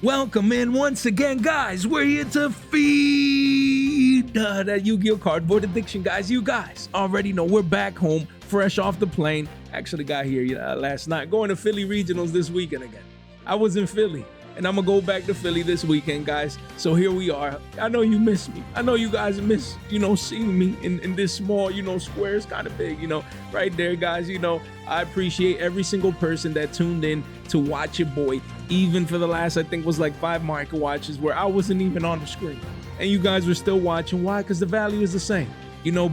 Welcome in once again, guys. We're here to feed that Yu-Gi-Oh cardboard addiction, guys. You guys already know we're back home, fresh off the plane. Actually got here last night, going to Philly Regionals this weekend again. I was in Philly, and I'm gonna go back to Philly this weekend, guys. So here we are. I know you miss me. I know you guys miss, seeing me in this small, square. It's kind of big, right there, guys. I appreciate every single person that tuned in to watch your boy, even for the last, I think was like 5 market watches where I wasn't even on the screen. And you guys were still watching. Why? Because the value is the same.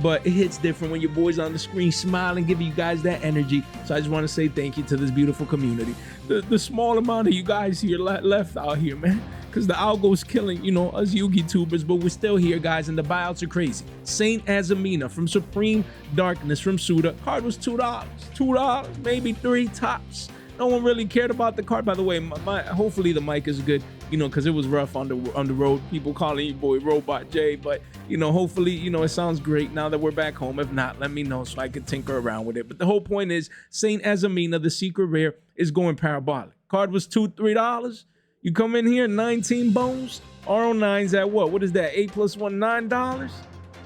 But it hits different when your boy's on the screen smiling, giving you guys that energy. So I just want to say thank you to this beautiful community. The small amount of you guys here left out here, man. Because the algo's killing, us Yugi tubers, but we're still here, guys, and the buyouts are crazy. Saint Azamina from Supreme Darkness from Suda. Card was $2. $2, maybe 3 tops. No one really cared about the card. By the way, hopefully the mic is good, because it was rough on the road. People calling you boy Robot J, but hopefully, it sounds great now that we're back home. If not, let me know so I could tinker around with it. But the whole point is Saint Azamina, the secret rare, is going parabolic. Card was $3. You come in here, 19 bones. RO9's at what? What is that? 8 plus 1, $9.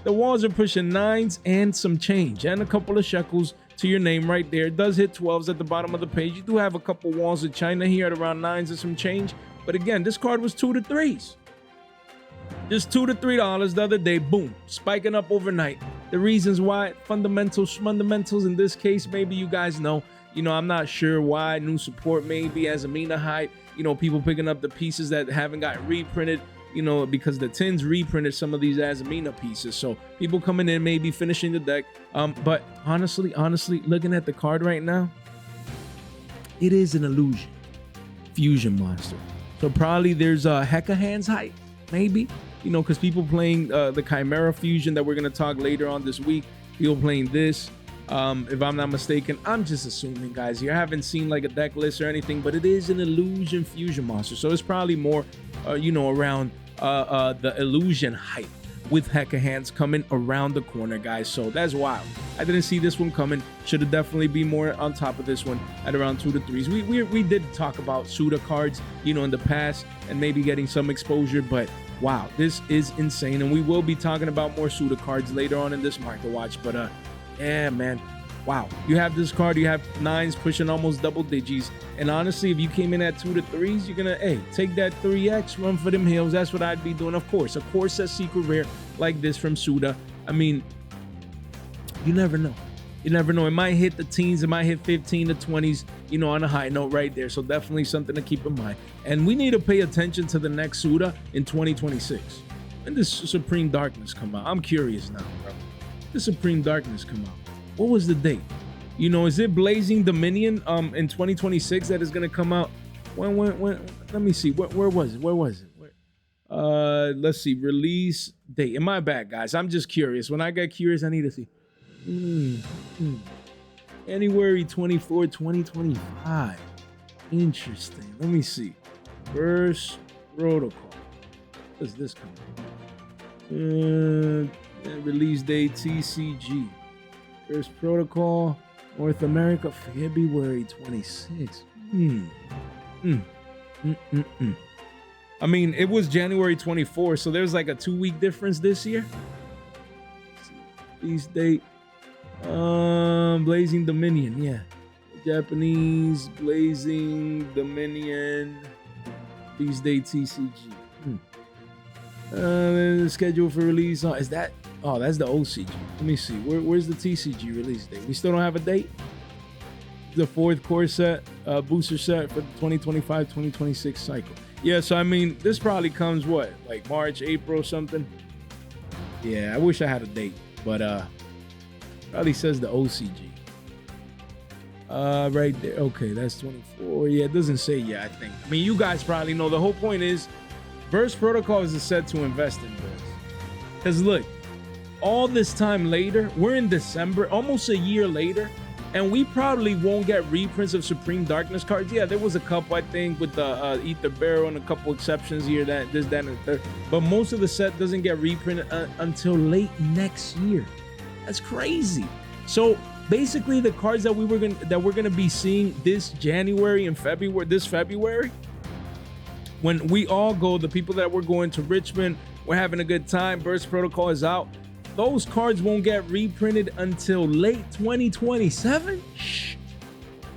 The walls are pushing 9s and some change and a couple of shekels to your name right there. It does hit 12s at the bottom of the page. You do have a couple walls of China here at around 9s and some change. But again, this card was 2 to 3s. Just $2 to $3 the other day. Boom. Spiking up overnight. The reasons why, fundamentals in this case, maybe you guys know. I'm not sure why. New support maybe, Azamina hype. People picking up the pieces that haven't gotten reprinted. Because the tins reprinted some of these Azamina pieces. So people coming in, maybe finishing the deck. But honestly, looking at the card right now, it is an illusion. Fusion monster. So probably there's a Hecka Hands hype, maybe. Because people playing the Chimera Fusion that we're going to talk later on this week. People playing this. If I'm not mistaken, I'm just assuming, guys here. I haven't seen like a deck list or anything, but it is an illusion fusion monster. So it's probably more, around the illusion hype with Hecka Hands coming around the corner, guys. So that's wild. I didn't see this one coming. Should have definitely been more on top of this one at around 2 to 3s. We did talk about Suda cards, in the past and maybe getting some exposure, but wow, this is insane. And we will be talking about more Suda cards later on in this market watch. But yeah, man. Wow. You have this card, you have 9s pushing almost double digits. And honestly, if you came in at 2 to 3s, you're going to, take that 3x, run for them hills. That's what I'd be doing. Of course, a secret rare like this from Suda. I mean, you never know. You never know. It might hit the teens. It might hit 15 to 20s, on a high note right there. So definitely something to keep in mind. And we need to pay attention to the next Suda in 2026. When does Supreme Darkness come out? I'm curious now, bro. The Supreme Darkness come out. What was the date? Is it Blazing Dominion in 2026 that is gonna come out? When let me see. Where was it? Let's see. Release date. Am I bad, guys? I'm just curious. When I get curious, I need to see. January 24, 2025. Interesting. Let me see. First protocol. What does this come out? Release date TCG. First protocol, North America, February 26. I mean, it was January 24, so there's like a 2-week difference this year. Release date, Blazing Dominion, yeah. Japanese Blazing Dominion, release date TCG. Schedule for release on, is that? Oh, that's the OCG. Let me see. Where's the TCG release date? We still don't have a date? The 4th core set, booster set for the 2025-2026 cycle. Yeah, so I mean, this probably comes what? Like March, April, something? Yeah, I wish I had a date. But probably says the OCG. Right there. Okay, that's 24. Yeah, it doesn't say yet, I think. I mean, you guys probably know. The whole point is, Burst Protocol is a set to invest in this. Because look, all this time later, we're in December, almost a year later, and we probably won't get reprints of Supreme Darkness cards. Yeah, there was a couple, I think, with the Ether Barrel and a couple exceptions here, that and the third. But most of the set doesn't get reprinted until late next year. That's crazy. So basically, the cards that we're gonna be seeing this January and February, when we all go, the people that we're going to Richmond, we're having a good time, Burst Protocol is out, those cards won't get reprinted until late 2027. Shh.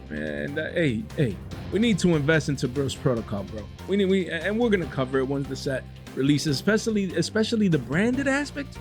Man, hey, we need to invest into Burst Protocol, bro. And we're gonna cover it once the set releases, especially the branded aspect.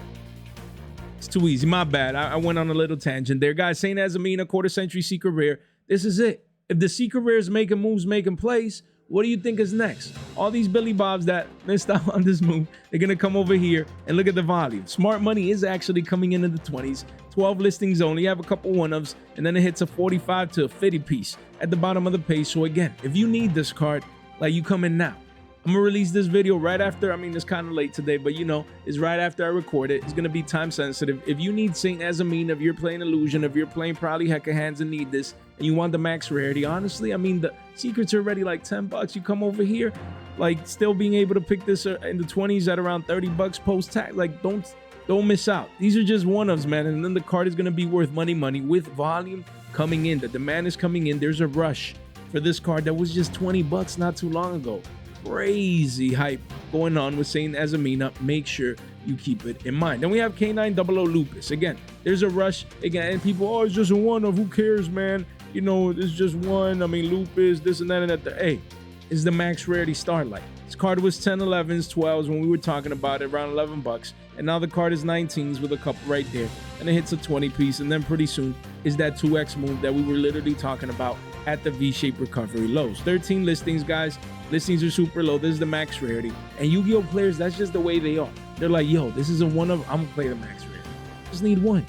It's too easy. My bad. I went on a little tangent there, guys. Saint Azamina, quarter century secret rare. This is it. If the secret rare is making moves, making plays, what do you think is next? All these Billy Bobs that missed out on this move, they're gonna come over here and look at the volume. Smart money is actually coming into the 20s. 12 listings only. You have a couple one-ofs, and then it hits a 45 to a 50 piece at the bottom of the page. So again, if you need this card, like, you come in now. I'm gonna release this video right after, I mean, it's kind of late today, but you know, it's right after I record it. It's gonna be time sensitive. If you need Saint Azamina, if you're playing Illusion, if you're playing probably Hecka Hands and need this, and you want the max rarity, honestly, I mean, the secrets are already like 10 bucks. You come over here, like, still being able to pick this in the 20s at around 30 bucks post tax. Like, don't miss out. These are just one-ofs, man, and then the card is gonna be worth money with volume coming in. The demand is coming in. There's a rush for this card that was just 20 bucks not too long ago. Crazy hype going on with Saint Azamina. Make sure you keep it in mind. Then we have K900 Lupus. Again, there's a rush again, and people, oh, it's just a one-off. Who cares, man? You know, it's just one. I mean, Lupus, this and that and that. Hey, is the max rarity Starlight. This card was 10, 11s, 12s when we were talking about it, around 11 bucks. And now the card is 19s with a couple right there. And it hits a 20 piece. And then pretty soon is that 2x move that we were literally talking about at the V-shaped recovery lows. 13 listings, guys. Listings are super low. This is the max rarity. And Yu-Gi-Oh players, that's just the way they are. They're like, yo, this is a one-of, I'm gonna play the max rarity. Just need one.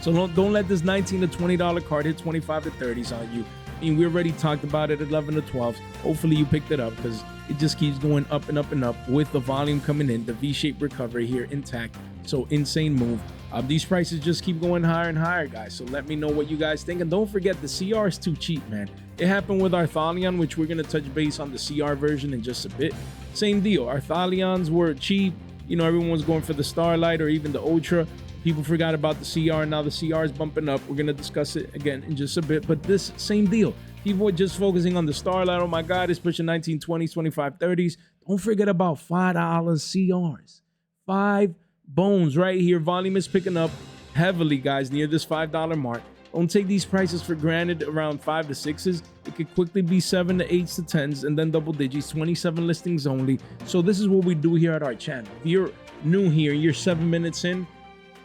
So don't let this $19 to $20 card hit 25 to 30s on you. I mean, we already talked about it, 11 to 12s. Hopefully you picked it up because it just keeps going up and up and up with the volume coming in, the V-shaped recovery here intact. So insane move. These prices just keep going higher and higher, guys. So let me know what you guys think. And don't forget, the CR is too cheap, man. It happened with our Thalion, which we're going to touch base on the CR version in just a bit. Same deal. Our Thalions were cheap. You know, everyone was going for the Starlight or even the Ultra. People forgot about the CR. Now the CR is bumping up. We're going to discuss it again in just a bit. But this same deal. People are just focusing on the Starlight. Oh my God, it's pushing 1920s, 25, 30s. Don't forget about $5 CRs. 5 bones right here. Volume is picking up heavily, guys, near this $5 mark. Don't take these prices for granted. Around 5 to 6s. It could quickly be 7 to 8s to 10s and then double digits. 27 listings only. So this is what we do here at our channel. If you're new here, you're 7 minutes in,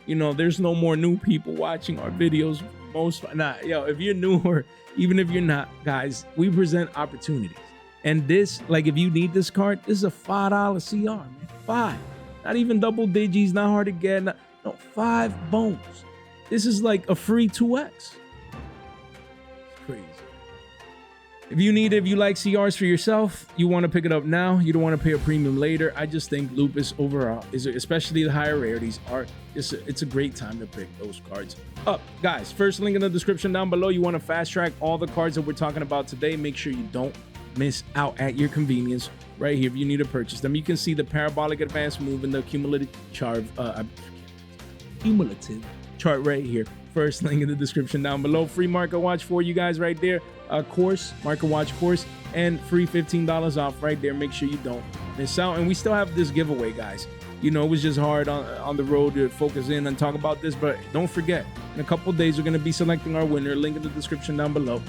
you know, there's no more new people watching our videos. If you're new or even if you're not, guys, we present opportunities. And this, like, if you need this card, this is a $5 CR, man. 5. Not even double digits, not hard to get. No, 5 bones. This is like a free 2x. It's crazy. If you like CRs for yourself, you want to pick it up now. You don't want to pay a premium later. I just think Lupus overall, especially the higher rarities, it's a great time to pick those cards up. Guys, first link in the description down below. You want to fast track all the cards that we're talking about today. Make sure you don't miss out at your convenience right here if you need to purchase them. You can see the parabolic advanced move in the cumulative chart right here. First link in the description down below. Free market watch for you guys right there. Course, market watch course, and free $15 off right there. Make sure you don't miss out. And we still have this giveaway, guys. You know, it was just hard on the road to focus in and talk about this, but don't forget, in a couple of days, we're going to be selecting our winner. Link in the description down below.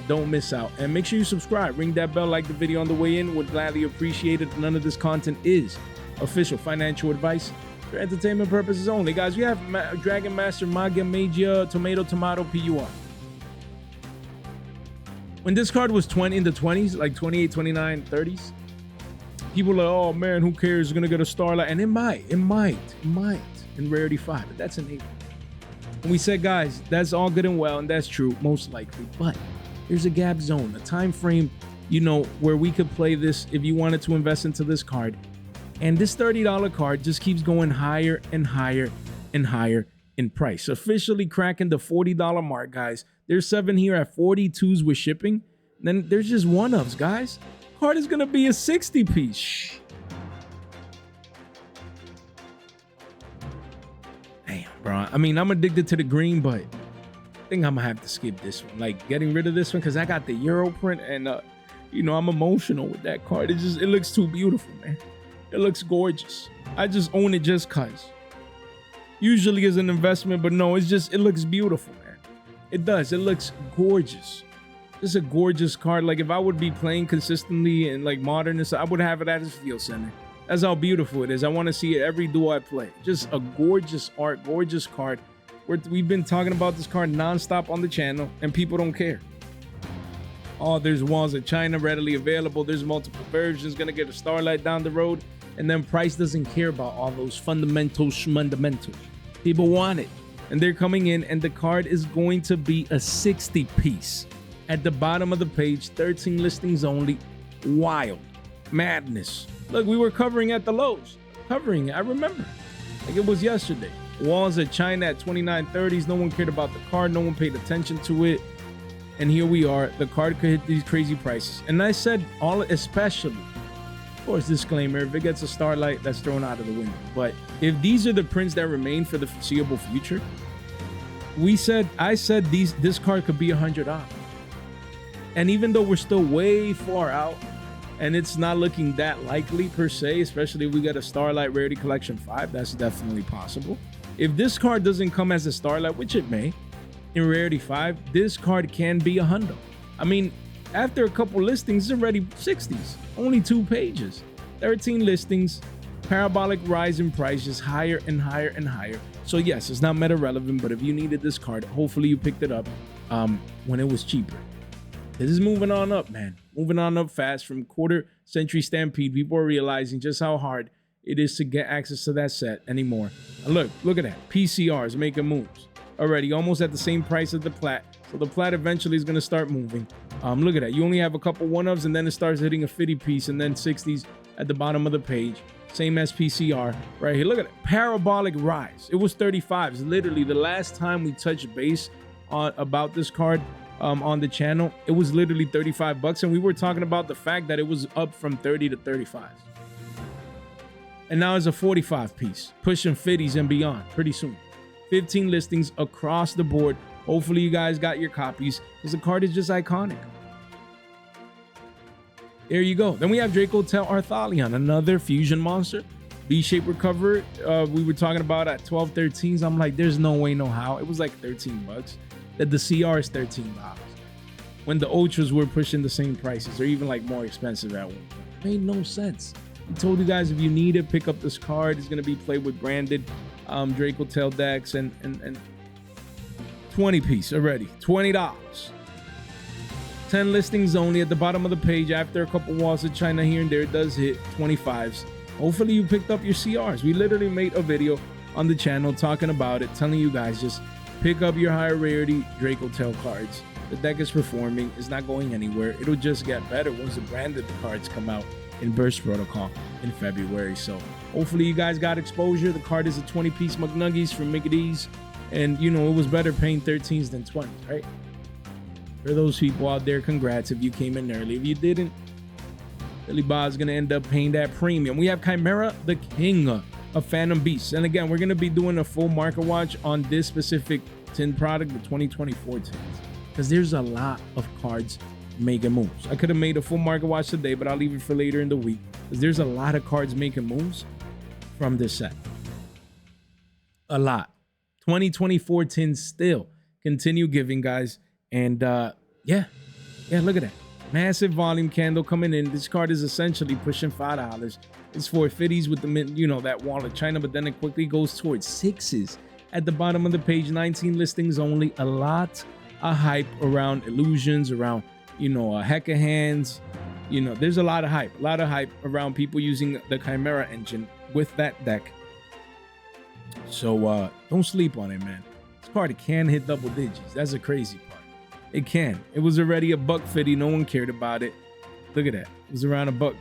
Don't miss out. And make sure you subscribe. Ring that bell, like the video on the way in. Would gladly appreciate it. None of this content is official financial advice. For entertainment purposes only. Guys, we have Dragon Master, Magia, Magia, Tomato, PUR. When this card was in the 20s, like 28, 29, 30s, people are like, oh man, who cares? It's gonna get a Starlight. And it might in rarity 5, but that's an 8. And we said, guys, that's all good and well, and that's true, most likely. But there's a gap zone, a time frame, you know, where we could play this if you wanted to invest into this card. And this $30 card just keeps going higher and higher and higher in price. Officially cracking the $40 mark, guys. There's 7 here at 42s with shipping. Then there's just one-ofs, guys. Card is gonna be a 60 piece. Shh. Damn, bro. I mean, I'm addicted to the green, but I think I'm gonna have to skip this one. Like, getting rid of this one because I got the Euro print and You know, I'm emotional with that card. It looks too beautiful, man. It looks gorgeous. I just own it just cause. Usually as an investment, but no, it looks beautiful, man. It does. It looks gorgeous. Just a gorgeous card. Like if I would be playing consistently and like modern and stuff, I would have it at his field center. That's how beautiful it is. I want to see it every duel I play. Just a gorgeous art, gorgeous card. We've been talking about this card nonstop on the channel, and people don't care. Oh, there's Walls of China readily available. There's multiple versions. Gonna get a Starlight down the road, and then Price doesn't care about all those fundamentals. People want it, and they're coming in, and the card is going to be a 60 piece. At the bottom of the page, 13 listings only. Wild madness. Look, we were covering at the lows. I remember. Like it was yesterday. Walls of China at 29.30s. No one cared about the card. No one paid attention to it. And here we are. The card could hit these crazy prices. And I said especially, of course, disclaimer, if it gets a Starlight, that's thrown out of the window. But if these are the prints that remain for the foreseeable future, I said this card could be $100. And even though we're still way far out, and it's not looking that likely per se, especially if we get a Starlight Rarity Collection 5, that's definitely possible. If this card doesn't come as a Starlight, which it may, in Rarity 5, this card can be $100. I mean, after a couple listings, it's already 60s. Only 2 pages. 13 listings, parabolic rise in price, just higher and higher and higher. So yes, it's not meta relevant, but if you needed this card, hopefully you picked it up when it was cheaper. This is moving on up, man. Moving on up fast from quarter century stampede. People are realizing just how hard it is to get access to that set anymore. And look at that. PCRs making moves. Already almost at the same price as the plat. So the plat eventually is going to start moving. Look at that. You only have a couple 1-ofs, and then it starts hitting a 50 piece, and then 60s at the bottom of the page. Same as PCR right here. Look at it. Parabolic rise. It was 35s. Literally the last time we touched base about this card on the channel, it was literally $35, and we were talking about the fact that it was up from 30 to 35. And now it's a 45 piece, pushing 50s and beyond pretty soon. 15 listings across the board. Hopefully you guys got your copies, because the card is just iconic. There you go. Then we have Draco Tail Arthalion, another fusion monster. V-shape recover. We were talking about at 12-13s. I'm like, there's no way, no how. It was like $13. That the CR is $13 when the Ultras were pushing the same prices, or even like more expensive at one point. It made no sense. I told you guys, if you need it, pick up this card. It's going to be played with branded Draco Tail decks, and 20 piece already, $20. 10 listings only at the bottom of the page. After a couple Walls of China here and there, it does hit 25s. Hopefully you picked up your CRs. We literally made a video on the channel talking about it, telling you guys just pick up your higher rarity Draco Tail cards. The deck is performing. It's not going anywhere. It'll just get better once the branded cards come out in Burst Protocol in February. So hopefully you guys got exposure. The card is a 20 piece McNuggies from Make It Ease. And you know, it was better paying 13s than 20s, right? For those people out there, congrats if you came in early. If you didn't, Billy Bob's gonna end up paying that premium. We have Chimera, the king of Phantom Beasts. And again, we're gonna be doing a full market watch on this specific tin product, the 2024 tins, because there's a lot of cards making moves. I could have made a full market watch today, but I'll leave it for later in the week, because there's a lot of cards making moves from this set. A lot. 2024 tins still continue giving, guys. And yeah, look at that. Massive volume candle coming in. This card is essentially pushing $5. It's for 50s with the, you know, that Wall of China, but then it quickly goes towards 6s at the bottom of the page. 19 listings only. A lot of hype around illusions, around, you know, a heck of hands. You know, there's a lot of hype around people using the Chimera engine with that deck. So don't sleep on it, man. This card can hit double digits. That's a crazy part. It can. It was already $1.50. No one cared about it. Look at that. It was around $1,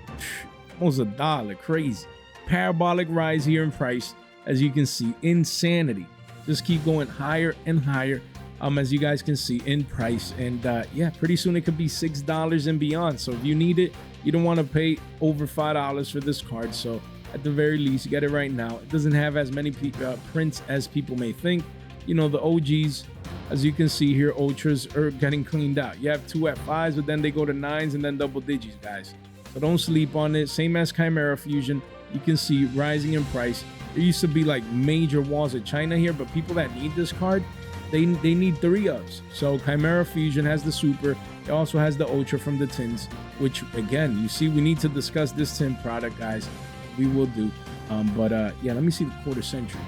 almost $1. Crazy. Parabolic rise here in price, as you can see. Insanity. Just keep going higher and higher, as you guys can see, in price. And yeah, pretty soon it could be $6 and beyond. So if you need it, you don't want to pay over $5 for this card. So at the very least, you get it right now. It doesn't have as many prints as people may think. you know, the OGs, as you can see here, ultras are getting cleaned out. You have 2 F5s, but then they go to 9s and then double digits, guys. So don't sleep on it. Same as Chimera Fusion, you can see rising in price. There used to be like major walls of China here, but people that need this card, they need 3 ofs. So Chimera Fusion has the super. It also has the ultra from the tins, which again, you see, we need to discuss this tin product, guys. We will do. Yeah, let me see the quarter century.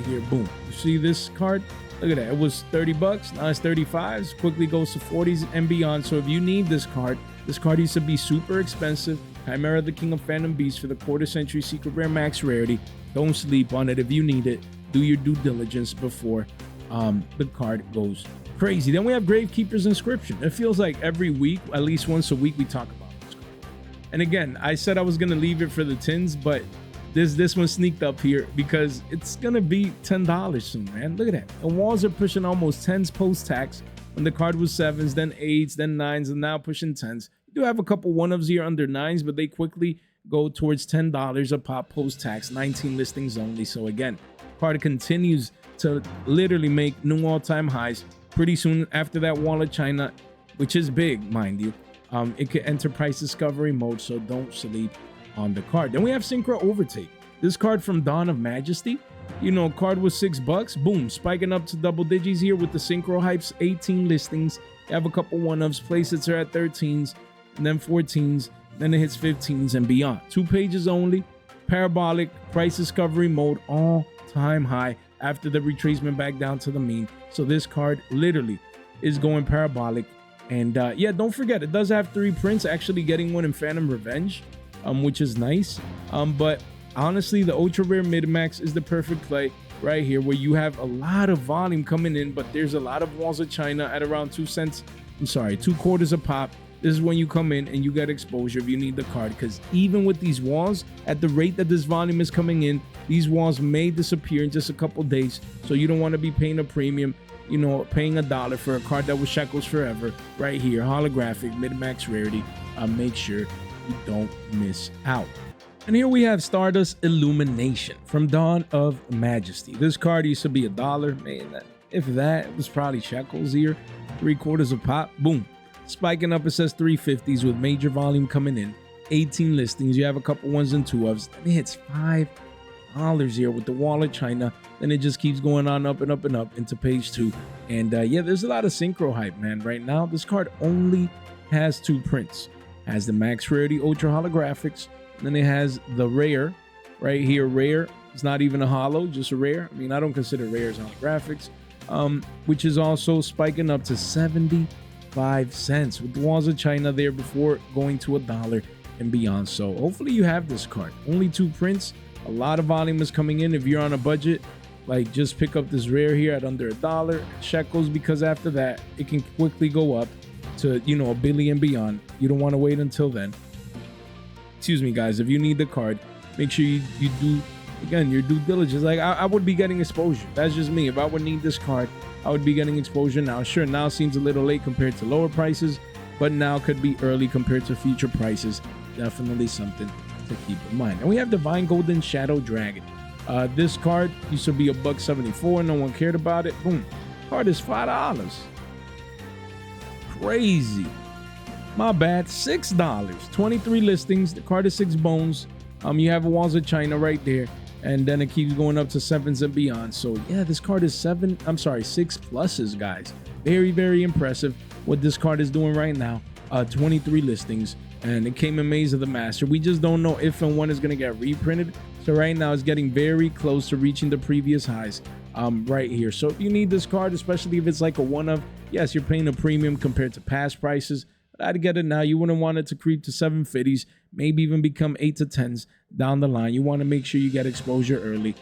Here, boom. You see this card? Look at that. It was 30 bucks. Now it's 35s. Quickly goes to 40s and beyond. So if you need this card used to be super expensive. Chimera, the King of Phantom Beast for the quarter century secret rare max rarity. Don't sleep on it. If you need it, do your due diligence before the card goes crazy. Then we have Gravekeeper's Inscription. It feels like every week, at least once a week, we talk about this card. And again, I said I was going to leave it for the tins, but this one sneaked up here because it's gonna be $10 soon, man. Look at that. The walls are pushing almost 10s post-tax when the card was 7s, then 8s, then 9s, and now pushing 10s. You do have a couple 1-ofs here under 9s, but they quickly go towards $10 a pop post-tax, 19 listings only. So again, card continues to literally make new all-time highs. Pretty soon after that wall of China, which is big, mind you, it could enter price discovery mode, so don't sleep on the card. Then we have Synchro Overtake. This card from Dawn of Majesty, you know, card was $6. Boom, spiking up to double digits here with the Synchro Hypes, 18 listings. You have a couple 1-ofs, playsets are at 13s, and then 14s, then it hits 15s and beyond. 2 pages only, parabolic, price discovery mode, all-time high after the retracement back down to the mean. So this card literally is going parabolic. And yeah, don't forget, it does have 3 prints, actually getting one in Phantom Revenge, which is nice. But honestly, the ultra rare mid-max is the perfect play right here, where you have a lot of volume coming in, but there's a lot of walls of China at around 2 cents. I'm sorry, 2 quarters a pop. This is when you come in and you get exposure if you need the card, because even with these walls, at the rate that this volume is coming in, these walls may disappear in just a couple days. So you don't want to be paying a premium, you know, paying $1 for a card that was shekels forever. Right here, holographic mid-max rarity. Make sure you don't miss out. And here we have Stardust Illumination from Dawn of Majesty. This card used to be $1, man. If that, it was probably shekels here. 3 quarters a pop. Boom, spiking up. It says 350s with major volume coming in. 18 listings. You have a couple 1s and 2-ofs. Then it hits $5 here with the wall of China. Then it just keeps going on up and up and up into page 2. And yeah, there's a lot of synchro hype, man. Right now, this card only has 2 prints. Has the max rarity ultra holographics, and then it has the rare right here. Rare, it's not even a holo, just a rare. I mean, I don't consider rares holographics, which is also spiking up to 75 cents with the walls of China there before going to $1 and beyond. So hopefully you have this card. Only 2 prints, a lot of volume is coming in. If you're on a budget, like, just pick up this rare here at under $1 shekels, because after that it can quickly go up to, you know, $1 billion and beyond. You don't want to wait until then. Excuse me, guys. If you need the card, make sure you do, again, your due diligence. Like, I would be getting exposure. That's just me. If I would need this card, I would be getting exposure now. Sure, now seems a little late compared to lower prices, but now could be early compared to future prices. Definitely something to keep in mind. And we have Divine Golden Shadow Dragon. This card used to be $1.74. No one cared about it. Boom. Card is $5. Crazy. My bad. $6. 23 listings. The card is 6 bones. You have walls of China right there, and then it keeps going up to 7s and beyond. So yeah, this card is 6 pluses, guys. Very, very impressive what this card is doing right now. 23 listings, and it came in Maze of the Master. We just don't know if and when it's going to get reprinted. So right now it's getting very close to reaching the previous highs right here. So if you need this card, especially if it's like a 1-of, yes, you're paying a premium compared to past prices, but I'd get it now. You wouldn't want it to creep to 750s, maybe even become 8 to 10s down the line. You want to make sure you get exposure early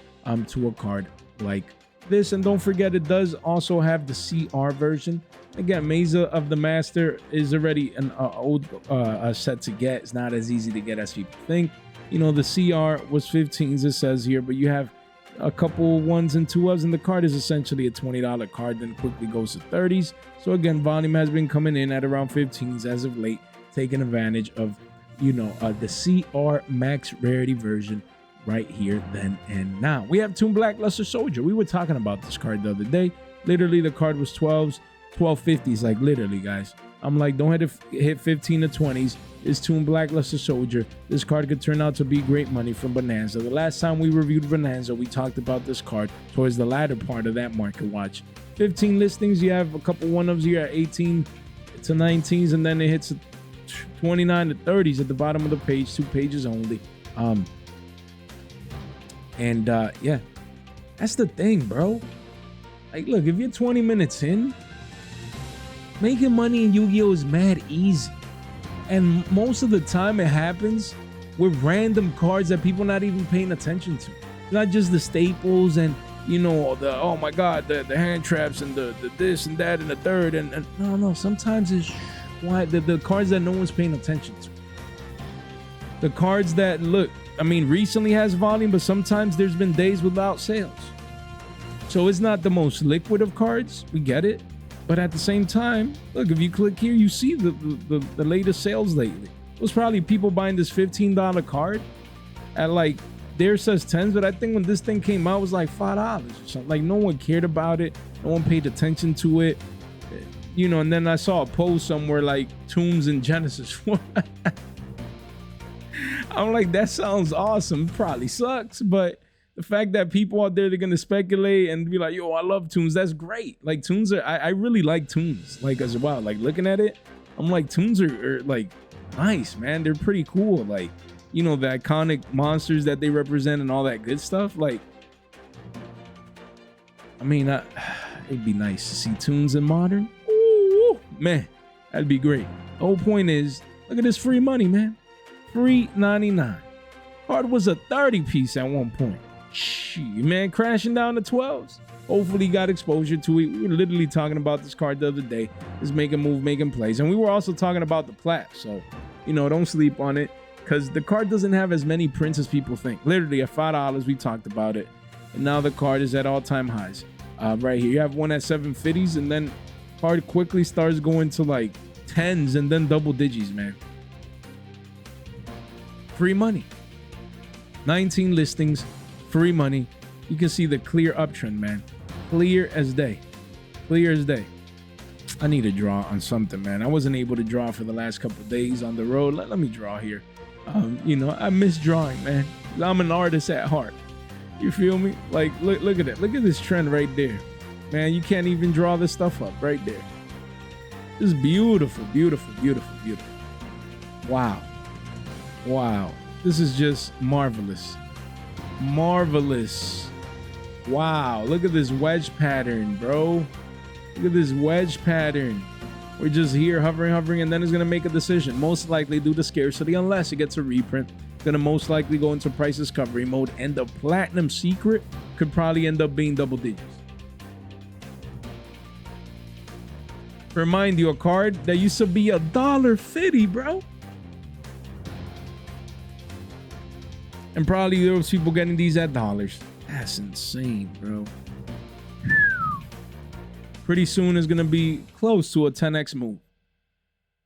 to a card like this. And don't forget, it does also have the CR version. Again, Maze of the Master is already an old set to get. It's not as easy to get as people think. You know, the CR was 15s, it says here, but you have a couple 1s and 2-ofs, and the card is essentially a $20 card, then quickly goes to 30s. So again, volume has been coming in at around 15s as of late, taking advantage of, you know, the CR max rarity version. right here, then and now. We have Toon Blackluster Soldier. We were talking about this card the other day. Literally, the card was 12s, 1250s, like literally, guys. I'm like, don't hit 15 to 20s. It's Toon Blackluster Soldier. This card could turn out to be great money from Bonanza. The last time we reviewed Bonanza, we talked about this card towards the latter part of that market watch. 15 listings, you have a couple one-ups here at 18 to 19s, and then it hits 29 to 30s at the bottom of the page, 2 pages only. Yeah, that's the thing, bro. Like, look, if you're 20 minutes in, making money in Yu-Gi-Oh is mad easy. And most of the time it happens with random cards that people not even paying attention to. Not just the staples and, you know, the, oh my God, the hand traps and the this and that and the third. And no, sometimes it's why the cards that no one's paying attention to. The cards that, look, I mean, recently has volume, but sometimes there's been days without sales. So it's not the most liquid of cards. We get it. But at the same time, look, if you click here, you see the latest sales lately. It was probably people buying this $15 card at like, there says 10s, but I think when this thing came out, it was like $5 or something. Like, no one cared about it. No one paid attention to it. You know, and then I saw a post somewhere like Toons and Genesis. I'm like, that sounds awesome. It probably sucks, but the fact that people out there, they're going to speculate and be like, yo, I love Toons. That's great. Like, Toons are, I really like Toons, like, as well. Like, looking at it, I'm like, Toons are like, nice, man. They're pretty cool. Like, you know, the iconic monsters that they represent and all that good stuff. Like, I mean, it'd be nice to see Toons in modern. Ooh, man, that'd be great. The whole point is, look at this free money, man. Free 99. Card was a 30 piece at one point. Shit, man, crashing down to 12s. Hopefully got exposure to it. We were literally talking about this card the other day. Just making move, making plays. And we were also talking about the plat. So, you know, don't sleep on it, because the card doesn't have as many prints as people think. Literally at $5, we talked about it. And now the card is at all-time highs. Right here, you have one at 750s, and then card quickly starts going to like 10s and then double digits, man. Free money. 19 listings, free money. You can see the clear uptrend, man. Clear as day. Clear as day. I need to draw on something, man. I wasn't able to draw for the last couple of days on the road. Let me draw here. You know, I miss drawing, man. I'm an artist at heart. You feel me? Like, look at it. Look at this trend right there. Man, you can't even draw this stuff up right there. This is beautiful, beautiful, beautiful, beautiful. Wow. Wow. This is just marvelous. Marvelous. Wow. Look at this wedge pattern, bro. Look at this wedge pattern. We're just here hovering, and then it's going to make a decision. Most likely due to scarcity, unless it gets a reprint. Going to most likely go into price discovery mode, and the platinum secret could probably end up being double digits. Remind you, a card that used to be $1.50, bro. And probably there was people getting these at dollars. That's insane, bro. Pretty soon is going to be close to a 10x move.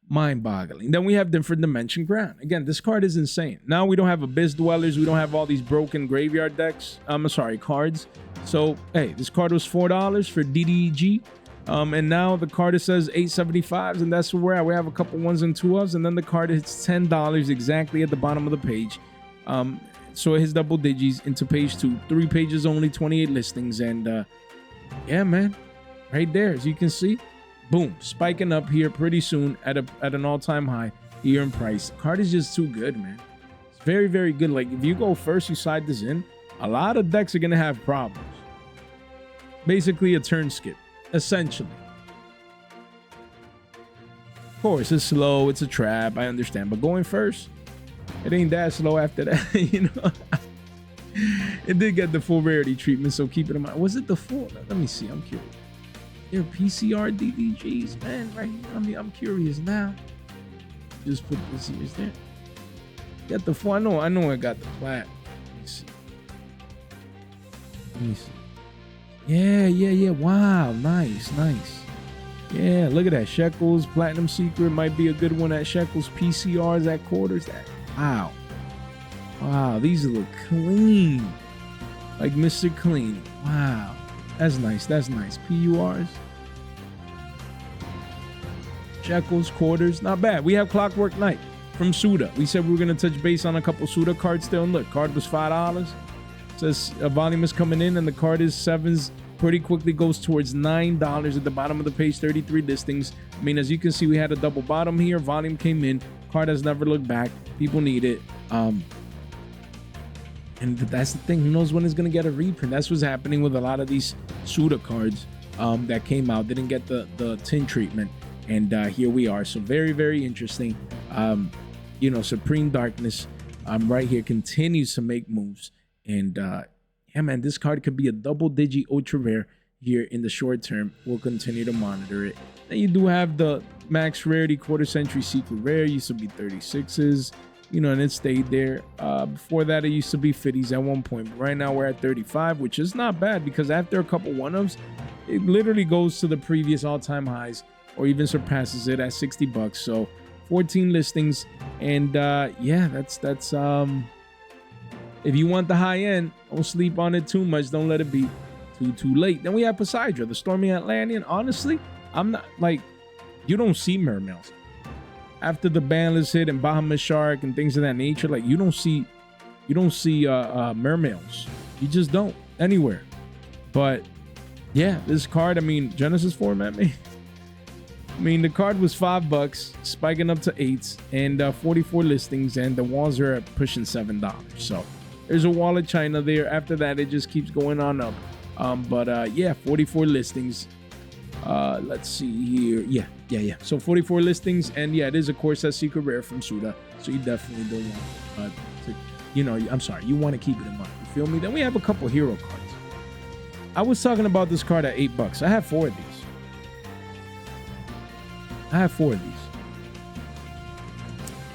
Mind-boggling. Then we have Different Dimension Ground. Again, this card is insane. Now we don't have Abyss Dwellers. We don't have all these broken graveyard decks. I'm sorry, cards. So, hey, this card was $4 for DDG. And now the card, it says 875s, and that's where we're at. We have a couple ones and 2s, and then the card hits $10 exactly at the bottom of the page. So it hits double digits into page 2. 3 pages only, 28 listings, and yeah, man, right there, as you can see, boom, spiking up here pretty soon at an all-time high here in price. The card is just too good, man. It's very, very good. Like, if you go first, you side this in, a lot of decks are gonna have problems. Basically a turn skip, essentially. Of course, it's slow, it's a trap, I understand, but going first, it ain't that slow after that, you know. It did get the full rarity treatment, so keep it in mind. Was it the full? Let me see. I'm curious. There are PCR DDGs, man, right here. I mean, I'm curious now. Just put this here. Is there? Got the full. I know I got the plat. Let me see. Let me see. Yeah. Wow, nice. Yeah, look at that. Shekels, Platinum Secret might be a good one at Shekels. PCRs at quarters. Wow. Wow, these look clean. Like Mr. Clean. Wow. That's nice. That's nice. PURs. Shekels, quarters. Not bad. We have Clockwork Knight from Suda. We said we were going to touch base on a couple Suda cards still. And look, card was $5. Says a volume is coming in and the card is 7s. Pretty quickly goes towards $9 at the bottom of the page. 33 listings. I mean, as you can see, we had a double bottom here. Volume came in. Card has never looked back. People need it. And that's the thing. Who knows when it's going to get a reprint? That's what's happening with a lot of these Suda cards that came out. Didn't get the tin treatment. And here we are. So very, very interesting. You know, Supreme Darkness right here continues to make moves. And yeah, man, this card could be a double-digit ultra rare here in the short term. We'll continue to monitor it. Then you do have the max rarity quarter century secret rare. Used to be 36s. You know, and it stayed there. Before that, it used to be 50s at one point. But right now, we're at 35, which is not bad because after a couple one-ups, it literally goes to the previous all-time highs or even surpasses it at $60. So 14 listings. And yeah, that's if you want the high end, don't sleep on it too much. Don't let it be too late. Then we have Poseidra, the Stormy Atlantean. Honestly, I'm not like, you don't see mermails. After the banless hit and Bahamut Shark and things of that nature, like you don't see mermails. You just don't anywhere. But yeah, this card, I mean, Genesis format, man. I mean, the card was $5, spiking up to 8s, and 44 listings, and the walls are at pushing $7. So there's a wall of China there. After that, it just keeps going on up. But yeah, 44 listings. Let's see here. Yeah. So 44 listings, and yeah, it is of course a secret rare from Suda. So you definitely don't want to, you know, I'm sorry, you want to keep it in mind. You feel me? Then we have a couple hero cards. I was talking about this card at $8. I have 4 of these.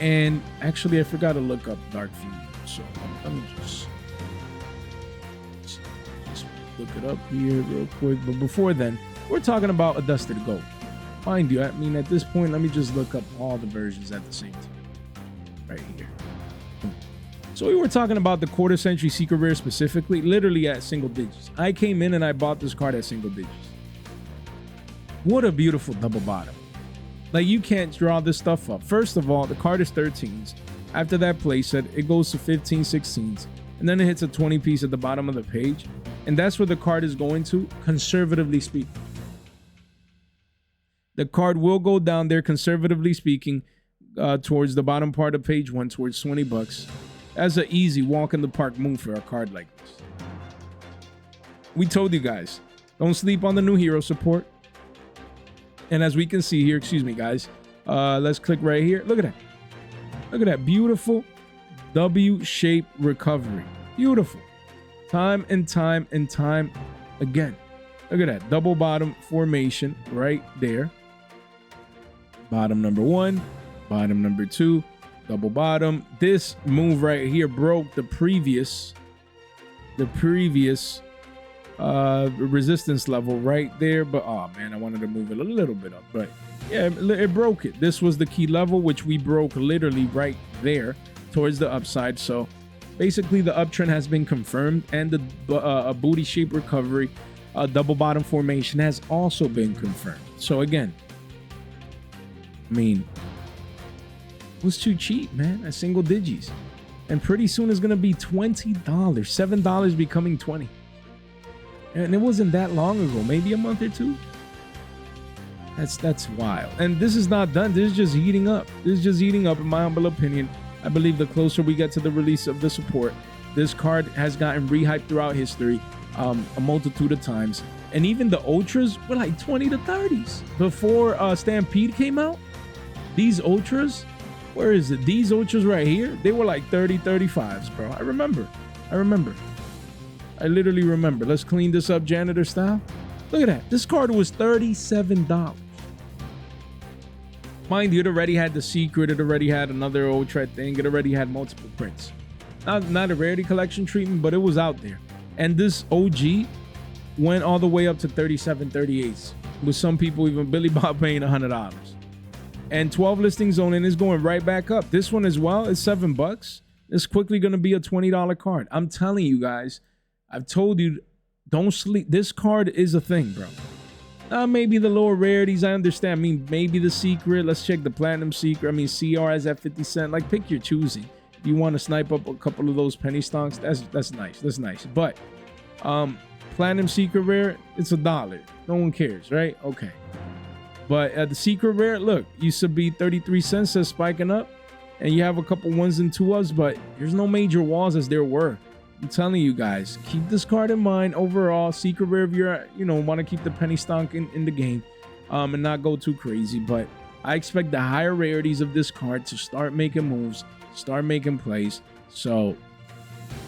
And actually, I forgot to look up Dark Fusion. So let me just look it up here real quick. But before then, we're talking about a Dusted Gold. Mind you, I mean, at this point, let me just look up all the versions at the same time. Right here. So we were talking about the quarter century secret rare specifically, literally at single digits. I came in and I bought this card at single digits. What a beautiful double bottom. Like, you can't draw this stuff up. First of all, the card is 13s. After that playset, it goes to 15, 16s. And then it hits a 20 piece at the bottom of the page. And that's where the card is going to, conservatively speaking. The card will go down there, conservatively speaking, towards the bottom part of page 1, towards $20. That's an easy walk in the park move for a card like this. We told you guys, don't sleep on the new hero support. And as we can see here, excuse me, guys, let's click right here. Look at that. Look at that beautiful W-shaped recovery. Beautiful. Time and time and time again. Look at that double bottom formation right there. Bottom number 1, bottom number 2, double bottom. This move right here broke the previous resistance level right there. But oh man, I wanted to move it a little bit up, but yeah, it broke it. This was the key level, which we broke literally right there towards the upside. So basically the uptrend has been confirmed, and the booty shape recovery, double bottom formation has also been confirmed. So again, I mean, it was too cheap, man, at single digits. And pretty soon it's gonna be $20, $7 becoming 20. And it wasn't that long ago, maybe a month or two. That's wild. And this is not done. This is just heating up. This is just heating up, in my humble opinion. I believe the closer we get to the release of the support, this card has gotten rehyped throughout history a multitude of times. And even the ultras were like 20 to 30s. Before Stampede came out, these ultras, where is it? These ultras right here, they were like 30, 35s, bro. I remember. I literally remember. Let's clean this up janitor style. Look at that. This card was $37. Mind you, it already had the secret. It already had another ultra thing. It already had multiple prints. Not a rarity collection treatment, but it was out there. And this OG went all the way up to 37, 38s. With some people even Billy Bob paying $100. And 12 listings on, and it's going right back up. This one as well is $7. It's quickly going to be a $20 card. I'm telling you guys, I've told you, don't sleep. This card is a thing, bro. Maybe the lower rarities, I understand. I mean, maybe the secret. Let's check the platinum secret. I mean, CR is at 50 cents. Like, pick your choosing. If you want to snipe up a couple of those penny stonks, that's nice. That's nice. But platinum secret rare, it's $1. No one cares, right? Okay. But at the secret rare, look, used to be 33 cents, says spiking up. And you have a couple ones and two ups, but there's no major walls as there were. I'm telling you guys, keep this card in mind. Overall, secret rare if you're, want to keep the penny stonk in the game and not go too crazy. But I expect the higher rarities of this card to start making moves, start making plays. So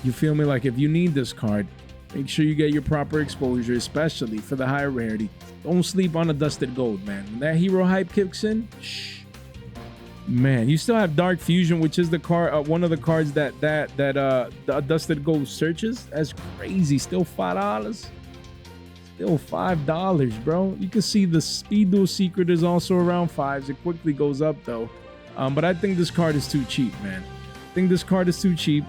you feel me? Like, if you need this card, make sure you get your proper exposure, especially for the higher rarity. Don't sleep on a dusted gold, man. When that hero hype kicks in, man, you still have Dark Fusion, which is the card, one of the cards that the Dusted Gold searches. That's crazy. Still $5. Still $5, bro. You can see the Speed Duel secret is also around 5s. It quickly goes up though. But I think this card is too cheap, man. I think this card is too cheap.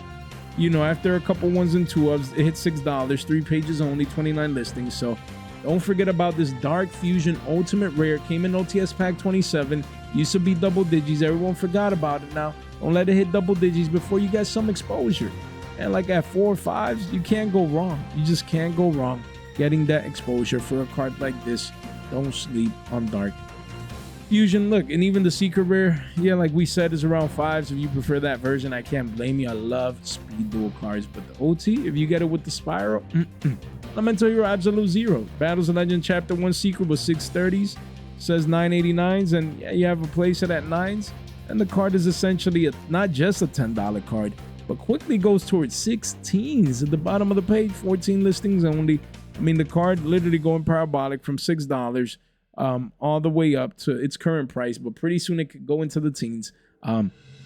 After a couple ones and two ups, it hits $6. 3 pages only, 29 listings. So don't forget about this Dark Fusion Ultimate Rare. Came in OTS Pack 27. Used to be double digits. Everyone forgot about it now. Don't let it hit double digits before you get some exposure. And like at 4 or 5s, you can't go wrong. You just can't go wrong getting that exposure for a card like this. Don't sleep on Dark Fusion. Look, and even the secret rare, yeah, like we said, is around 5s. If you prefer that version, I can't blame you. I love Speed Duel cards. But the OT, if you get it with the Spiral, Elemental Hero Absolute Zero. Battles of Legend Chapter 1 secret with 630s. Says 989s, and yeah, you have a place at 9s, and the card is essentially not just a $10 card, but quickly goes towards 16s at the bottom of the page. 14 listings only. I mean, the card literally going parabolic from $6 all the way up to its current price, but pretty soon it could go into the teens.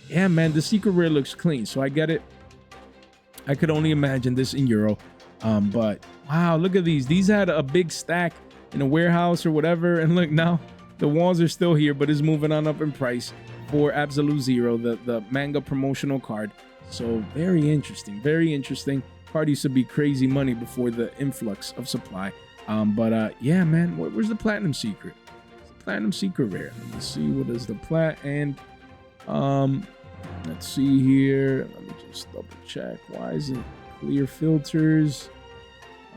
Yeah, man, the secret rare looks clean, so I get it. I could only imagine this in Euro. But wow, look at these. These had a big stack in a warehouse or whatever, and look, now the walls are still here, but it's moving on up in price for Absolute Zero, the manga promotional card. So very interesting, very interesting. Card used to be crazy money before the influx of supply. Yeah, man, where's the platinum secret? It's the platinum secret rare. Let me see, what is the plat? And let's see here, let me just double check. Why is it clear filters?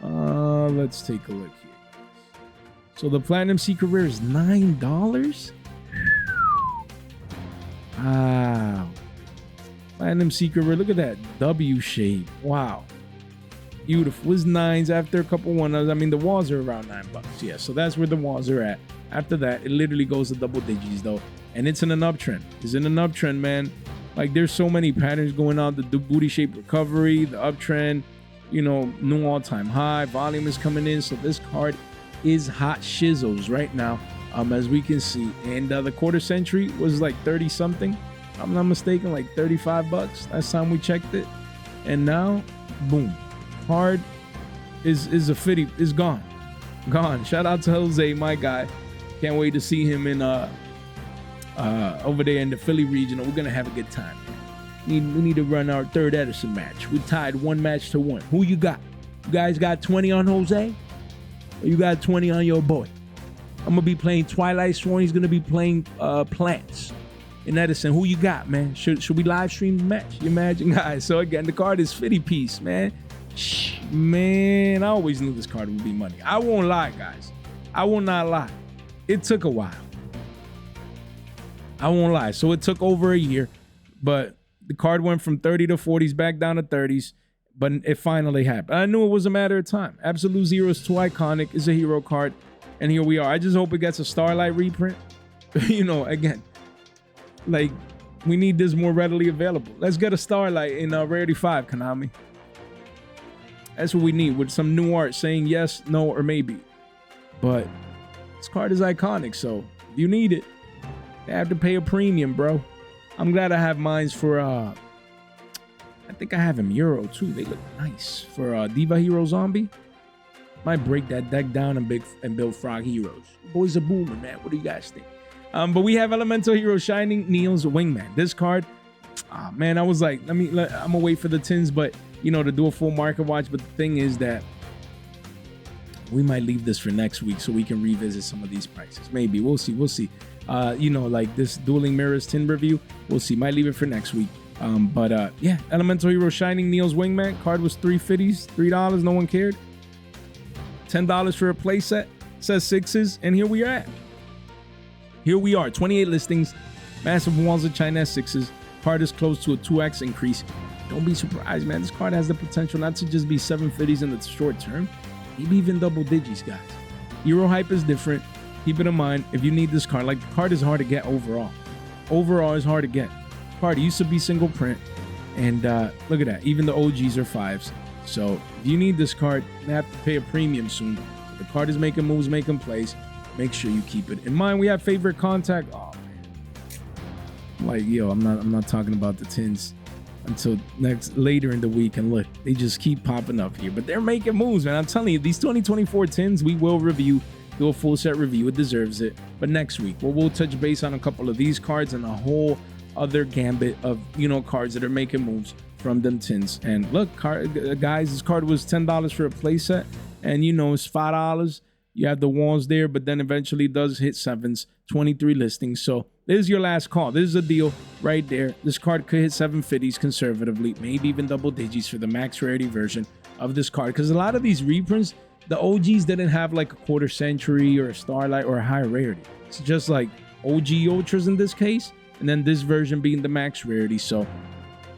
Let's take a look here. So the platinum secret rare is $9. Wow. Platinum secret rare. Look at that W shape. Wow. Beautiful. It's 9s after a couple one-ups. I mean, the walls are around $9. Yeah, so that's where the walls are at. After that, it literally goes to double digits though. And it's in an uptrend. It's in an uptrend, man. Like, there's so many patterns going on. The booty shape recovery, the uptrend, new all-time high. Volume is coming in. So this card is hot shizzles right now, as we can see. And the quarter century was like 30 something, if I'm not mistaken, like $35 last time we checked it. And now, boom, card is gone. Shout out to Jose, my guy. Can't wait to see him in over there in the Philly regional. We're gonna have a good time. We need to run our third Edison match. We tied 1 match to 1. Who you got? You guys got 20 on Jose? Or you got 20 on your boy? I'm gonna be playing Twilight Sworn. He's gonna be playing Plants in Edison. Who you got, man? Should we live stream the match? You imagine, guys? So again, the card is 50 piece, man. Man, I always knew this card would be money. I won't lie, guys. I will not lie. It took a while. I won't lie. So it took over a year, but the card went from 30 to 40s back down to 30s. But it finally happened. I knew it was a matter of time. Absolute Zero is too iconic. It's a hero card. And here we are. I just hope it gets a Starlight reprint. Again, like, we need this more readily available. Let's get a Starlight in Rarity 5, Konami. That's what we need, with some new art saying yes, no, or maybe. But this card is iconic, so if you need it, you have to pay a premium, bro. I'm glad I have mines for I think I have him Euro too. They look nice. For Diva Hero Zombie. Might break that deck down and build Frog Heroes. Boys are booming, man. What do you guys think? But we have Elemental Hero Shining Neil's Wingman. This card, Man, I was like, I'm gonna wait for the tins, but you know, to do a full market watch. But the thing is that we might leave this for next week so we can revisit some of these prices. Maybe we'll see. You know, like this dueling mirrors tin review, we'll see. Might leave it for next week. Yeah, Elemental Hero Shining Neil's Wingman card was $3.50, $3. No one cared. $10 for a playset. Says sixes, and here we are at. Here we are, 28 listings, massive walls of China sixes. Card is close to a 2x increase. Don't be surprised, man. This card has the potential not to just be 750s in the short term, maybe even double digits, guys. Euro hype is different. Keep it in mind, if you need this card, like the card is hard to get overall. Overall is hard to get. Card used to be single print, and look at that. Even the OGs are 5s. So if you need this card, you have to pay a premium soon. The card is making moves, making plays. Make sure you keep it in mind. We have favorite contact. Oh man, like yo, I'm not talking about the tins until later in the week. And look, they just keep popping up here. But they're making moves, man. I'm telling you, these 2024 tins we will review. Do a full set review. It deserves it. But next week, we'll touch base on a couple of these cards and a whole other gambit of, you know, cards that are making moves from them tins. And look, guys, this card was $10 for a playset, and you know it's $5. You have the walls there, but then eventually does hit 7s, 23 listings. So this is your last call. This is a deal right there. This card could hit 750s conservatively, maybe even double digits for the max rarity version of this card, because a lot of these reprints, the OGs didn't have like a quarter century or a starlight or a high rarity. It's just like OG ultras in this case, and then this version being the max rarity. So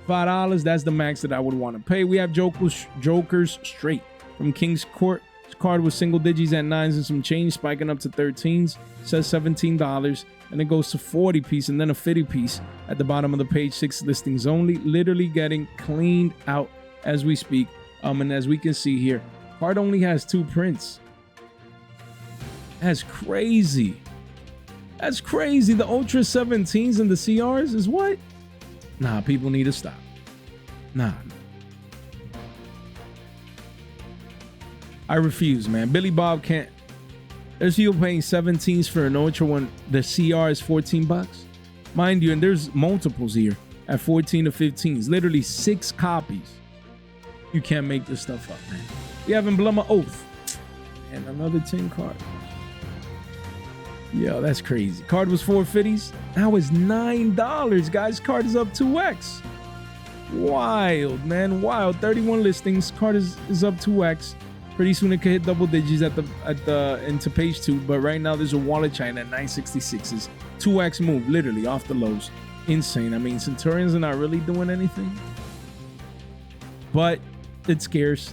$5, that's the max that I would want to pay. We have Jokers straight from King's Court. This card was single digits at 9s and some change, spiking up to 13s. Says $17, and it goes to 40 piece and then a 50 piece at the bottom of the page. 6 listings only, literally getting cleaned out as we speak. And as we can see here, card only has 2 prints. That's crazy. That's crazy. The Ultra 17s and the CRs is what? Nah, people need to stop. Nah. I refuse, man. Billy Bob can't. There's you paying 17s for an Ultra when the CR is $14. Mind you, and there's multiples here at 14 to 15s. Literally 6 copies. You can't make this stuff up, man. We have Emblema Oath. And another 10 card. Yo, that's crazy. Card was $4.50s. Now it's $9, guys. Card is up 2x. Wild, man. Wild. 31 listings. Card is up 2x. Pretty soon it could hit double digits into page 2. But right now there's a wallet China at 966s. 2x move, literally off the lows. Insane. I mean, Centurions are not really doing anything, but it's scarce.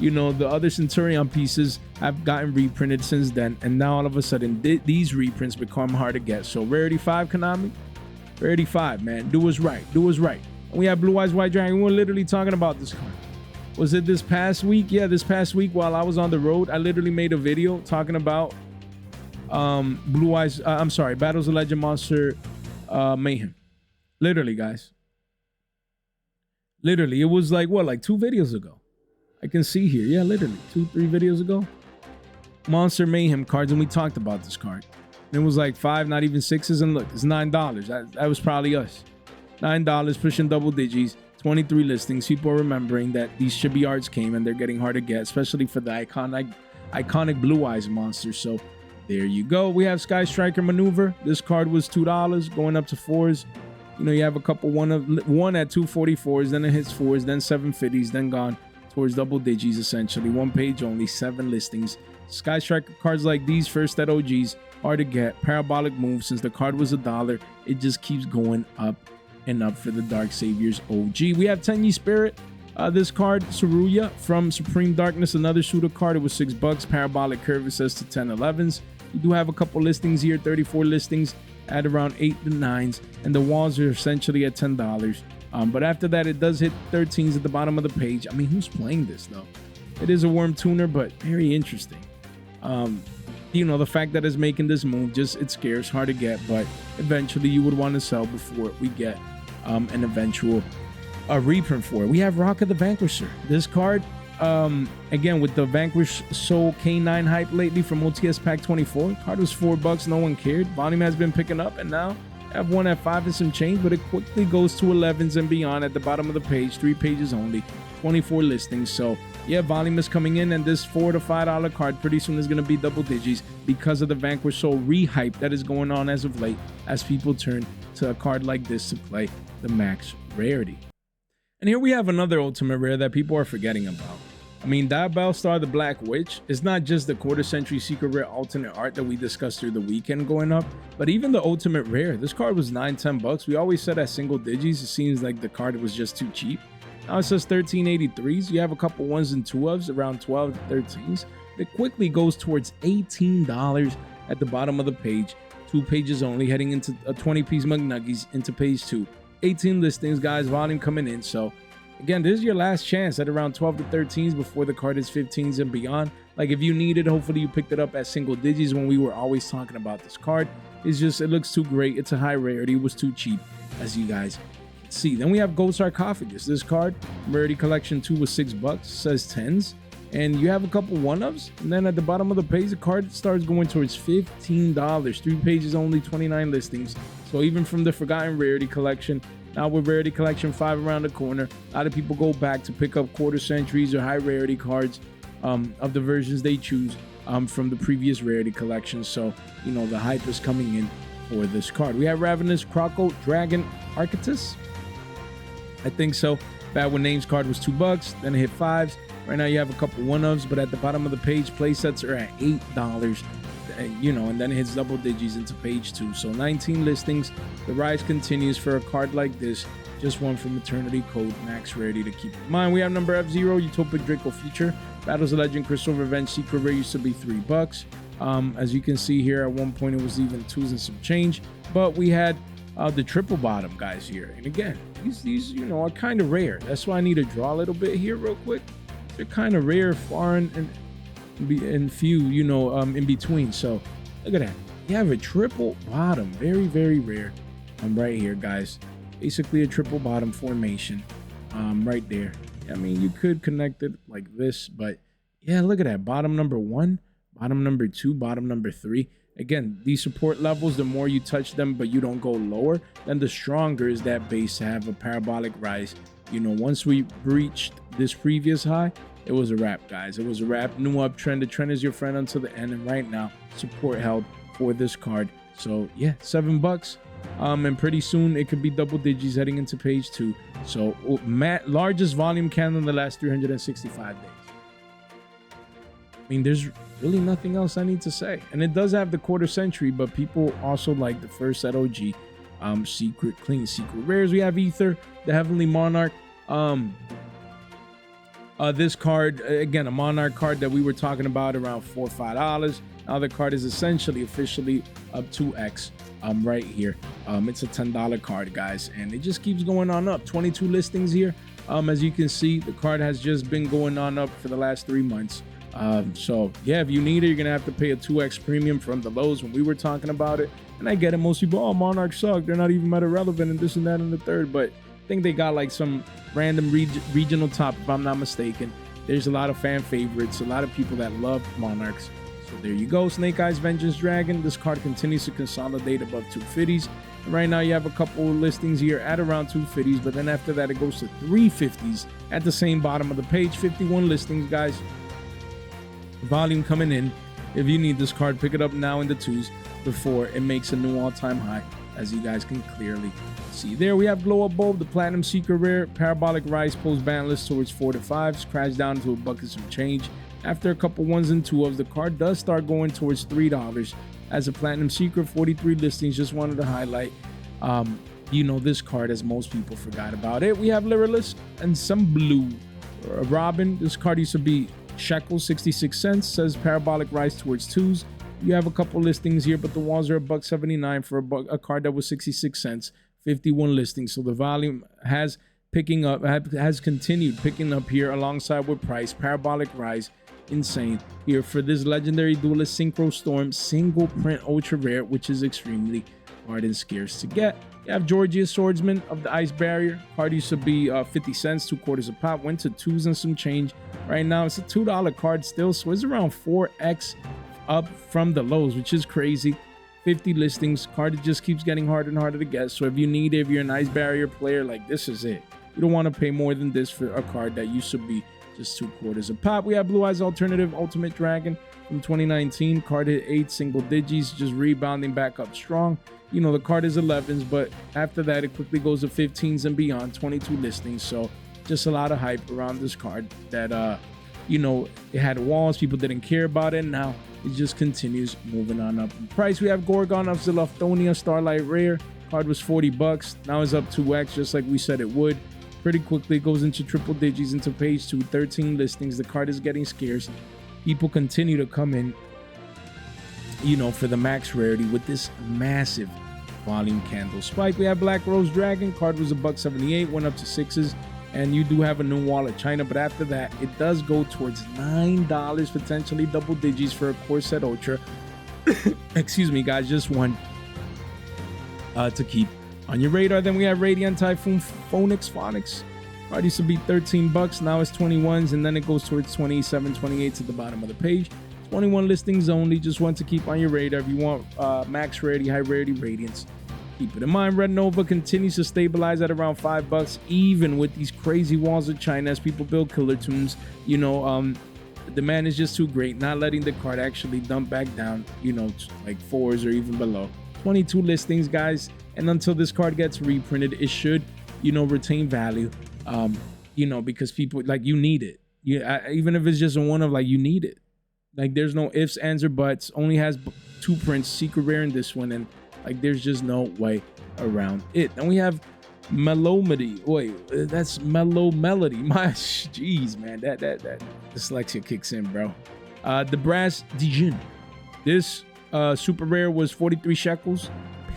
You know, the other Centurion pieces have gotten reprinted since then, and now all of a sudden these reprints become hard to get. So Rarity 5, Konami, Rarity 5, man, do us right, do us right. And we have Blue Eyes White Dragon. We were literally talking about this card. Was it this past week? Yeah, this past week while I was on the road, I literally made a video talking about Blue Eyes. I'm sorry, Battles of Legend Monster Mayhem. Literally, guys. Literally, it was like what, like 2 videos ago. I can see here. Yeah, literally 2-3 videos ago. Monster Mayhem cards, and we talked about this card. And it was like 5, not even 6s, and look, it's $9. That was probably us. $9, pushing double digits, 23 listings. People are remembering that these chibi arts came, and they're getting hard to get, especially for the iconic Blue Eyes monster. So there you go. We have Sky Striker Maneuver. This card was $2, going up to 4s. You know, you have a couple one at 244s, then it hits 4s, then 750s, then gone towards double digits, essentially. 1 page only, 7 listings. Sky Striker cards like these, first at OGs, hard to get. Parabolic move. Since the card was $1, it just keeps going up and up for the Dark Saviors OG. We have Tenyi Spirit. This card, Saruya from Supreme Darkness, another shooter card. It was $6. Parabolic curve, it says to 10-11s. You do have a couple listings here, 34 listings at around 8 to 9s, and the walls are essentially at $10. But after that, it does hit 13s at the bottom of the page. I mean, who's playing this though? It is a worm tuner, but very interesting. You know, the fact that it's making this move, just it's scarce, hard to get, but eventually you would want to sell before we get an eventual reprint for it. We have Rock of the Vanquisher. This card, again, with the Vanquish Soul K9 hype lately from OTS Pack 24, card was $4. No one cared. Volume has been picking up, and now Have one at 5 and some change, but it quickly goes to 11s and beyond at the bottom of the page. 3 pages only, 24 listings. So yeah, volume is coming in, and this $4 to $5 card pretty soon is going to be double digits because of the Vanquish Soul rehype that is going on as of late, as people turn to a card like this to play the max rarity. And here we have another ultimate rare that people are forgetting about. I mean, Diabell Star the Black Witch is not just the quarter century secret rare alternate art that we discussed through the weekend going up, but even the ultimate rare. This card was $9-10. We always said at single digits, it seems like the card was just too cheap. Now it says 1383s. You have a couple 1s and 2s around 12 to 13s. It quickly goes towards $18 at the bottom of the page. 2 pages only, heading into a 20-piece McNuggies into page 2. 18 listings, guys, volume coming in. So again, this is your last chance at around 12 to 13s before the card is 15s and beyond. Like, if you need it, hopefully you picked it up at single digits when we were always talking about this card. It's just, it looks too great. It's a high rarity. It was too cheap, as you guys can see. Then we have Gold Sarcophagus. This card, Rarity Collection 2 was $6. Says 10s. And you have a couple 1-ofs. And then at the bottom of the page, the card starts going towards $15. 3 pages only, 29 listings. So even from the Forgotten Rarity Collection, now with Rarity Collection 5 around the corner, a lot of people go back to pick up quarter centuries or high rarity cards of the versions they choose from the previous Rarity Collection. So, you know, the hype is coming in for this card. We have Ravenous Croco Dragon Archetus. I think so. Bad with Names card was $2. Then it hit 5s. Right now you have a couple 1-ofs, but at the bottom of the page, play sets are at $8. You know, and then it hits double digits into page 2. So 19 listings. The rise continues for a card like this. Just one from Eternity Code, max rarity to keep in mind. We have number F0, Utopic Draco Feature. Battles of Legend, Crystal Revenge, Secret Rare used to be $3. As you can see here, at one point it was even 2s and some change. But we had the triple bottom guys here. And again, these you know, are kind of rare. That's why I need to draw a little bit here real quick. They're kind of rare, foreign, and few, you know, in between. So look at that. You have a triple bottom, very, very rare. Right here, guys. Basically a triple bottom formation, right there. I mean, you could connect it like this, but yeah, look at that. Bottom number 1, bottom number 2, bottom number 3. Again, these support levels, the more you touch them, but you don't go lower, then the stronger is that base to have a parabolic rise. You know, once we reached this previous high, it was a wrap, guys. It was a wrap. New uptrend. The trend is your friend until the end. And right now, support held for this card. So yeah, $7. And pretty soon it could be double digits heading into page 2. So largest volume candle in the last 365 days. I mean, there's really nothing else I need to say. And it does have the quarter century, but people also like the first set OG. Secret, clean secret rares. We have Ether, the Heavenly Monarch. This card, again, a Monarch card that we were talking about around $4 or $5. Now the card is essentially officially up 2x right here. It's a $10 card, guys, and it just keeps going on up. 22 listings here. As you can see, the card has just been going on up for the last 3 months. So yeah, if you need it, you're gonna have to pay a 2x premium from the lows when we were talking about it. And I get it, most people, oh, Monarch suck, they're not even meta relevant and this and that and the third, but I think they got like some random regional top, if I'm not mistaken. There's a lot of fan favorites, a lot of people that love Monarchs. So there you go. Snake Eyes Vengeance Dragon. This card continues to consolidate above 250s. And right now you have a couple of listings here at around 250s, but then after that it goes to 350s at the same bottom of the page. 51 listings, guys. Volume coming in. If you need this card, pick it up now in the 2s before it makes a new all-time high, as you guys can clearly see. There we have Glow Up Bulb, the Platinum Secret Rare. Parabolic Rise pulls ban list towards 4 to 5s, crash down to a bucket some change. After a couple 1s and 2s, the card does start going towards $3 as a Platinum Secret. 43 listings. Just wanted to highlight you know, this card, as most people forgot about it. We have Lyrillist and some blue. Robin, this card used to be shekel 66 cents. Says Parabolic Rise towards 2s. You have a couple listings here, but the walls are $1.79 for a card that was 66 cents. 51 listings. So the volume has continued picking up here alongside with price. Parabolic Rise, insane here for this legendary Duelist Synchro Storm single print ultra rare, which is extremely hard and scarce to get. You have Georgia Swordsman of the Ice Barrier. Card used to be 50 cents, 2/4 a pop, went to 2s and some change. Right now it's a $2 card still, so it's around 4x up from the lows, which is crazy. 50 listings. Card just keeps getting harder and harder to get. So if you need it, if you're an ice barrier player, like this is it. You don't want to pay more than this for a card that used to be just 2/4 a pop. We have Blue Eyes Alternative Ultimate Dragon from 2019. Card hit 8 single digits, just rebounding back up strong. You know, the card is 11s, but after that, it quickly goes to 15s and beyond, 22 listings. So just a lot of hype around this card that, you know, it had walls. People didn't care about it. Now it just continues moving on up in price. We have Gorgon of Zilophonia Starlight Rare. Card was $40. Now it's up 2x, just like we said it would. Pretty quickly, it goes into triple digits into page 2, 13 listings. The card is getting scarce. People continue to come in, you know, for the max rarity with this massive volume candle spike. We have Black Rose Dragon. Card was $1.78, went up to 6s. And you do have a new wall at China, but after that, it does go towards $9, potentially double digits for a Core Set Ultra. Excuse me, guys, just one to keep on your radar. Then we have Radiant Typhoon Phonics. Card used to be $13, now it's 21s, and then it goes towards 27, 28 at the bottom of the page. 21 listings only, just one to keep on your radar if you want max rarity, high rarity Radiance. Keep it in mind, Red Nova continues to stabilize at around $5, even with these crazy walls of China as people build killer tunes. You know, the demand is just too great, not letting the card actually dump back down, you know, like 4s or even below. 22 listings, guys, and until this card gets reprinted, it should, you know, retain value, you know, because people, like, you need it. Even if it's just a one of, like, you need it. Like, there's no ifs, ands, or buts. Only has 2 prints, secret rare in this one, and like, there's just no way around it. And we have Melody. Wait, that's Mellow Melody. My jeez, man, that dyslexia kicks in, bro. The Brass Dijin. This super rare was 43 shekels.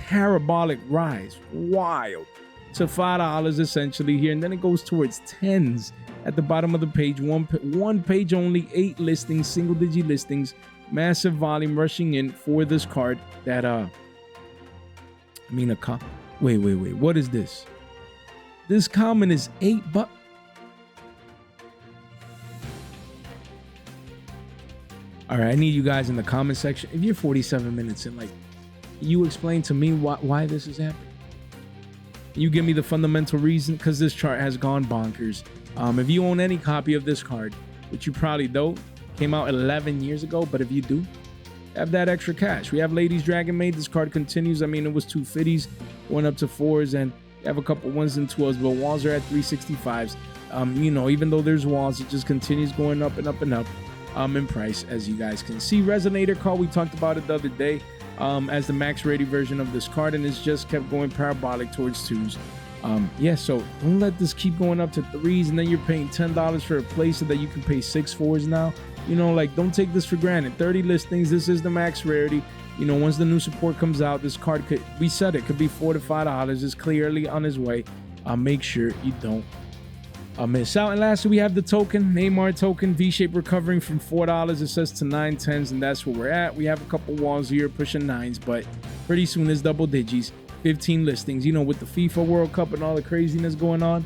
Parabolic rise, wild, to $5 essentially here, and then it goes towards 10s at the bottom of the page. One page only, 8 listings, single digit listings, massive volume rushing in for this card that wait, what is this? This common is $8. All right, I need you guys in the comment section. If you're 47 minutes in, like, you explain to me why this is happening. You give me the fundamental reason, because this chart has gone bonkers. If you own any copy of this card, which you probably don't, came out 11 years ago, but if you do, have that extra cash. We have Ladies Dragon Maid. This card continues. I mean, it was 2 50s, went up to 4s, and you have a couple 1s and 12s, but walls are at 365s. You know, even though there's walls, it just continues going up and up and up in price, as you guys can see. Resonator card, we talked about it the other day as the max rated version of this card, and it's just kept going parabolic towards 2s. Yeah, so don't let this keep going up to 3s, and then you're paying $10 for a place so that you can pay 6 4s now. You know, like, don't take this for granted. 30 listings, this is the max rarity. You know, once the new support comes out, this card could, we said it, could be $4 to $5. It's clearly on his way. Make sure you don't miss out. And lastly, we have the token, Neymar token, V-shape recovering from $4, it says, to 9 10s, and that's where we're at. We have a couple walls here pushing 9s, but pretty soon it's double digits. 15 listings. You know, with the FIFA World Cup and all the craziness going on,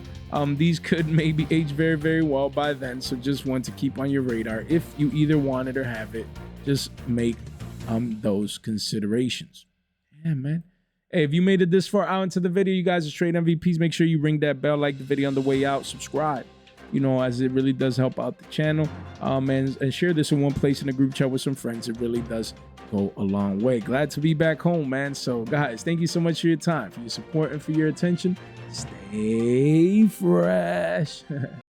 these could maybe age very, very well by then. So just want to keep on your radar. If you either want it or have it, just make those considerations. Yeah, man. Hey, if you made it this far out into the video, you guys are straight MVPs. Make sure you ring that bell, like the video on the way out, subscribe, you know, as it really does help out the channel. And share this in one place in a group chat with some friends. It really does go a long way. Glad to be back home, man. So guys, thank you so much for your time, for your support, and for your attention. Stay fresh.